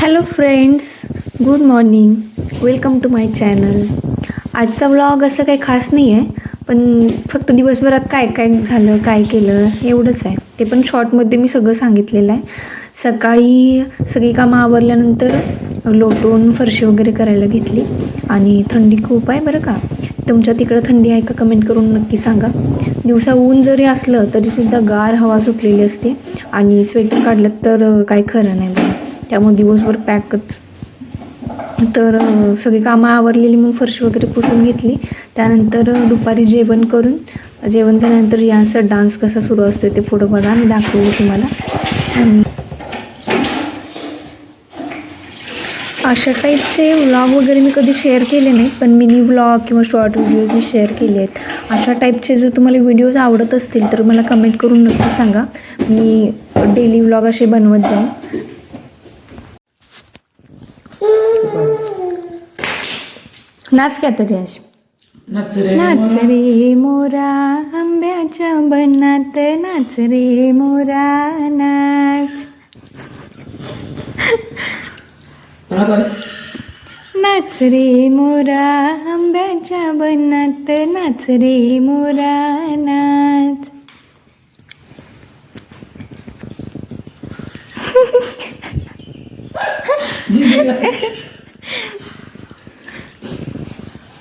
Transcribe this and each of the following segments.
Hello friends, good morning. Welcome to my channel. आजचा vlog असं काही खास नाही आहे, पण फक्त दिवसभरात काय काय झालं, काय केलं एवढंच आहे. ते पण शॉर्टमध्ये मी सगळं सांगितलेलं आहे. सकाळी सगळी कामं आवरल्यानंतर लोटून फरशी वगैरे करायला घेतली आणि थंडी खूप आहे बरं का. तुमच्या तिकडं थंडी आहे का कमेंट करून नक्की सांगा. दिवसा ऊन जरी असलं तरीसुद्धा गार हवा सुटलेली असते आणि स्वेटर काढलं तर काही खरं नाही बघा. त्यामुळे दिवसभर पॅकच. तर सगळी कामं आवरलेली, मग फरशी वगैरे पुसून घेतली. त्यानंतर दुपारी जेवण झाल्यानंतर यांचा डान्स कसा सुरू असतो ते फोटो बघा, मी दाखवले तुम्हाला. आणि अशा टाईपचे व्लॉग वगैरे मी कधी शेअर केले नाही, पण मिनी व्लॉग किंवा शॉर्ट व्हिडिओज मी शेअर केले आहेत. अशा टाईपचे जर तुम्हाला व्हिडिओज आवडत असतील तर मला कमेंट करून नक्की सांगा. मी डेली व्लॉग असे बनवत जाईन. नाच क्या तरी अशी नाच रे मोरा आंब्याच्या बनात, नाच रे मोरा नाच. नाच रे मोरा आंब्याच्या बनात, नाच रे मोरा नाच.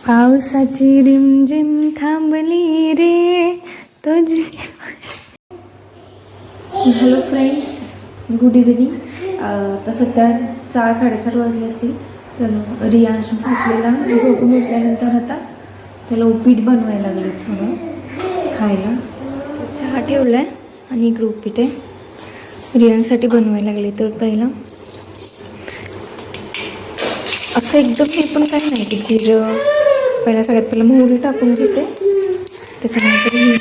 पावसाची रिमझिम थांबली रे तुझी. Hello friends, good evening. आता सध्या 4-4:30 वाजले असतील. तर रियांश झोपलेला, झोपून उठल्यानंतर आता त्याला उपीट बनवायला लागले थोडं खायला. चहा ठेवला आहे आणि इकडं उपीट आहे रियांसाठी बनवायला लागले. तर पहिला असं एकदम हे पण काय नाही की जिरं, सगळ्यात पहिला मोहरी टाकून घेते, त्याच्यानंतर हिंग,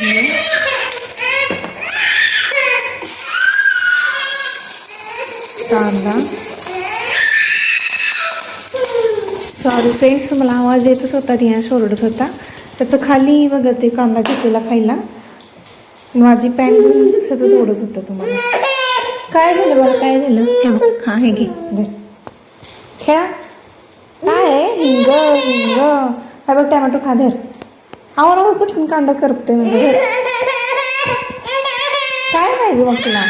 कांदा. सॉरी फ्रेंड्स, तुम्हाला आवाज येतच होता, रियांश ओरडत होता. त्याचं खाली बघा ते कांदा घेतलेला खायला, माझी पॅन्ट सतत ओढत होतं. तुम्हाला काय झालं बरं, काय झालं? हे बघ, हां हे घे, खेळा. काय आहे? हिंग हिंग. हा बघ, टॅमॅटो खा, धर. आवाज पटकन कांदा करपते म्हणजे. काय पाहिजे मग तुला?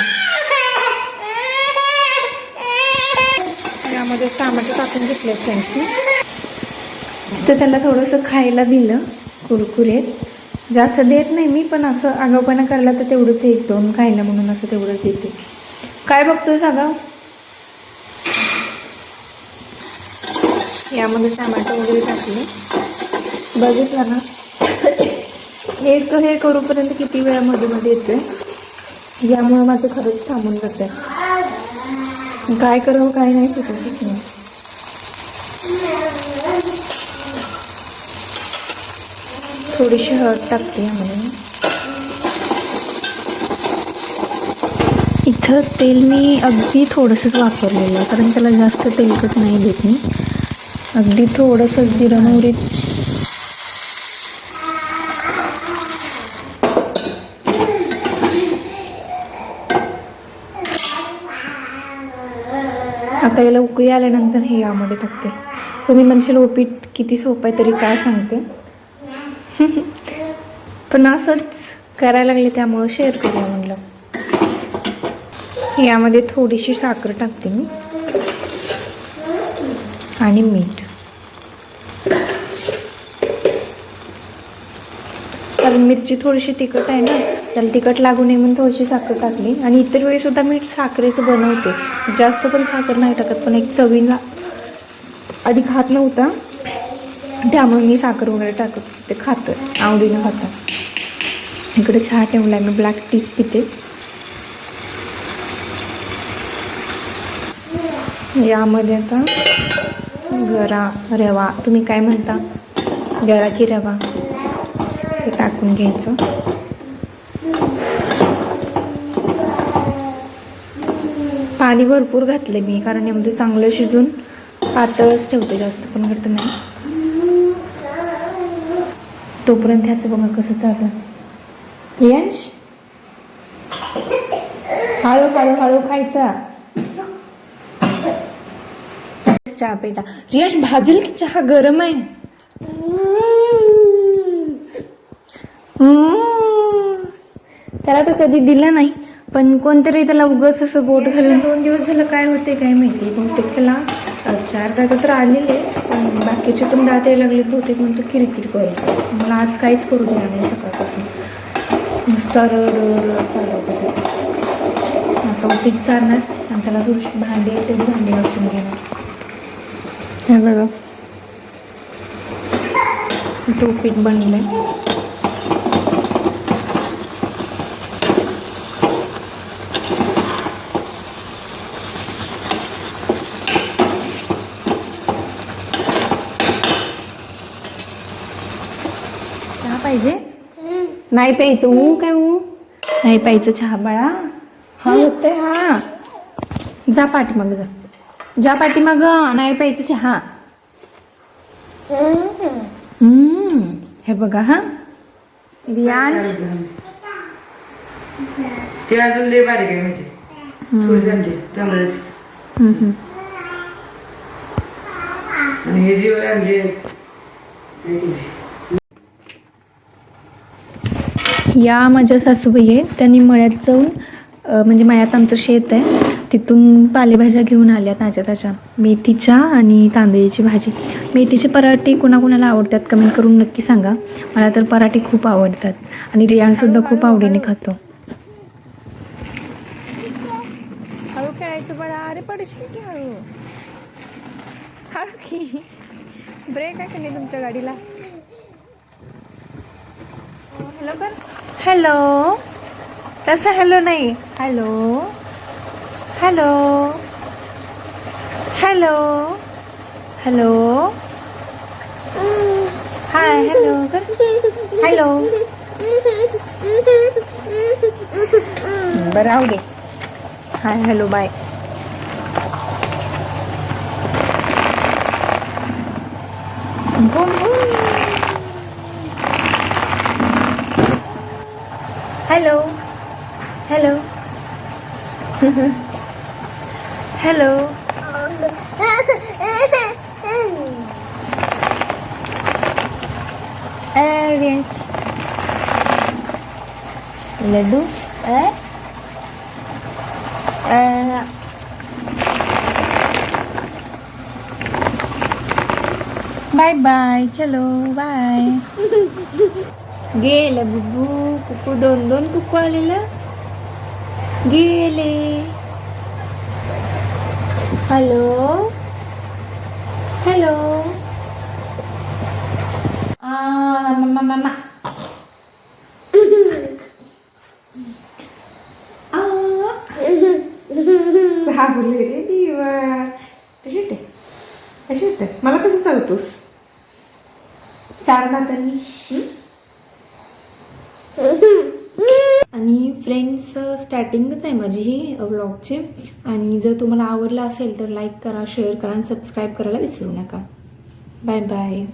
यामध्ये टॅमॅटो टाकून घेतले फ्रेंड्सनी. तिथं त्याला थोडंसं खायला दिलं कुरकुरेत. जास्त देत नाही मी, पण असं आगाऊपणा करायला तर तेवढंच 1-2 खायला म्हणून असं तेवढंच देते. काय बघतोय सागा? यामध्ये टॅमॅटो वगैरे टाकले, बघितलं ना. हे करूपर्यंत किती वेळामध्ये मध्ये येतोय, यामुळे माझं खरंच थांबून जातं. काय करावं काय नाही सुचतच नाही. थोडीशी हळद टाकते यामध्ये. इथं तेल मी अगदी थोडंसंच वापरलेलं आहे, कारण त्याला जास्त तेलकट नाही देत मी. अगदी थोडंसं जिरं मोहरी. आता याला उकळी आल्यानंतर हे यामध्ये टाकते. तुम्ही म्हणशील उपीट किती सोपं आहे, तरी काय सांगते. पण असंच करायला लागले त्यामुळं शेअर करूया म्हणलं. यामध्ये थोडीशी साखर टाकते मी आणि मीठ, कारण मिरची थोडीशी तिखट आहे ना, त्याला तिखट लागू नये म्हणून थोडीशी साखर टाकली. आणि इतर वेळीसुद्धा मी साखरेचं बनवते, जास्त पण साखर नाही टाकत, पण एक चवीला आधी खात नव्हता त्यामुळे मी साखर वगैरे टाकत ते खातोय आवडीनं खाता. इकडे चहा ठेवला आहे, मी ब्लॅक टीच पिते. यामध्ये आता गरा रवा, तुम्ही काय म्हणता, गरा की रवा, ते टाकून घ्यायचं. पाणी भरपूर घातले मी, कारण यामध्ये चांगलं शिजून पातळच ठेवते, जास्त पण घट्ट नाही. तोपर्यंत ह्याचं बघा कसं चालू. रियांश, हळू हळू हळू खायचा. चहा प्यायला. रियाश भाजेल की चहा गरम आहे. त्याला तर कधी दिलं नाही, पण कोणतरी त्याला उगाच असं बोट घालून 2 दिवस झालं काय होते काय माहिती. बहुतेक त्याला 4 दात तर आलेले, पण बाकीचे पण दात यायला लागले. बहुतेक म्हणतो किरकिर करतो. मला आज काहीच करू दिला नाही सकाळपासून. नुसतं रड चालवतं ते. आता उपीट चालणार आणि त्याला थोडीशी भांडी आहे तेवढी भांडी घासून घेणार. हे बघा इथं उपीट बनलं आहे. चहा पाहिजे? नाही प्यायचं. काय नाही प्यायचं चहा बाळा. हा होतंय. हा जा पाठीमागं जा पाठीमागं. नाही प्यायचं चहा. हे बघा. हा रियांश ते अजून लय बारीक आहे म्हणजे थोडी झाली तांदळाची. आणि हे जीव आणले या माझ्या सासूबाई आहेत. त्यांनी मळ्यात जाऊन म्हणजे मळ्यात आमचं शेत आहे, तिथून पालेभाज्या घेऊन आल्या ताज्या मेथीच्या आणि तांदळीची भाजी. मेथीचे पराठे कोणाकोणाला आवडतात कमेंट करून नक्की सांगा. मला तर पराठे खूप आवडतात आणि रियानसुद्धा खूप आवडीने खातो. हळू खेळायचं बळा. अरे पडशील की हळू. हळू की. ब्रेक आहे का नाही तुमच्या गाडीला? हॅलो कर. हॅलो. तसं हॅलो नाही. Hello hello hello hello. Hi hello कर. हॅलो. बरं राहू दे. Hi hello bye. Hello hello hello. Riyansh लड्डू. Bye bye. चलो बाय. गेलं बुबू. कुकू 2 कुकू आलेलं गेले. Hello hello. मामा चावले रे दिवा. कशी होते मला कसं चावतोस 4 दातांनी. आणि फ्रेंड्स स्टार्टिंगच आहे माझी ही व्लॉगची. आणि जर तुम्हाला आवडलं असेल तर लाईक करा, शेअर करा आणि सबस्क्राईब करायला विसरू नका. Bye bye.